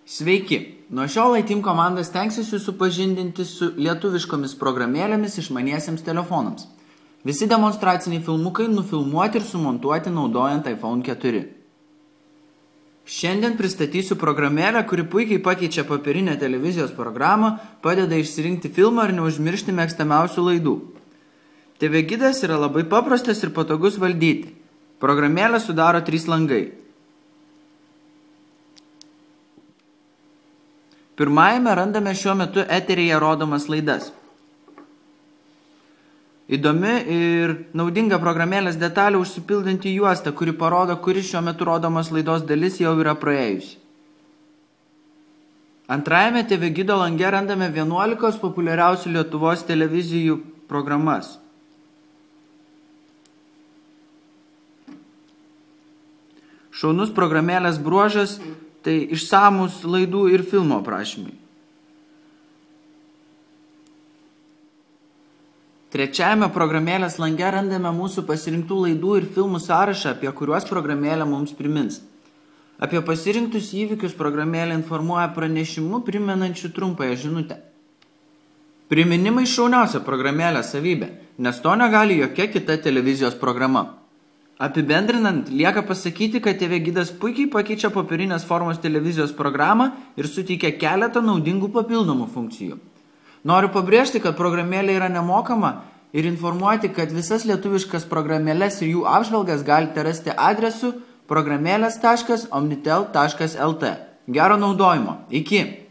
Sveiki! Nuo šiol iTeam komanda stengsis jūs supažindinti su lietuviškomis programėlėmis išmaniesiems telefonams. Visi demonstraciniai filmukai nufilmuoti ir sumontuoti naudojant iPhone 4. Šiandien pristatysiu programėlę, kuri puikiai pakeičia popierinę televizijos programą, padeda išsirinkti filmą ir neužmiršti mėgstamiausių laidų. TV gidas yra labai paprastas ir patogus valdyti. Programėlę sudaro 3 langai. Pirmajame randame šiuo metu eteryje rodomas laidas. Įdomi ir naudinga programėlės detalė užsipildanti juostą, kuri parodo, kuri šiuo metu rodomas laidos dalis jau yra praėjusi. Antrajame TV gido lange randame 11 populiariausių Lietuvos televizijų programas. Šaunus programėlės bruožas tai išsamus laidų ir filmo aprašymai. Trečiajame programėlės lange randame mūsų pasirinktų laidų ir filmų sąrašą, apie kuriuos programėlė mums primins. Apie pasirinktus įvykius programėlė informuoja pranešimu primenančių trumpąją žinutę. Priminimai šauniausia programėlės savybė, nes to negali jokia kita televizijos programa. Apibendrinant, lieka pasakyti, kad TV gidas puikiai pakeičia popierinės formos televizijos programą ir suteikia keletą naudingų papildomų funkcijų. Noriu pabrėžti, kad programėlė yra nemokama ir informuoti, kad visas lietuviškas programėlės ir jų apžvalgas galite rasti adresu programėlės.omnitel.lt. Gero naudojimo. Iki!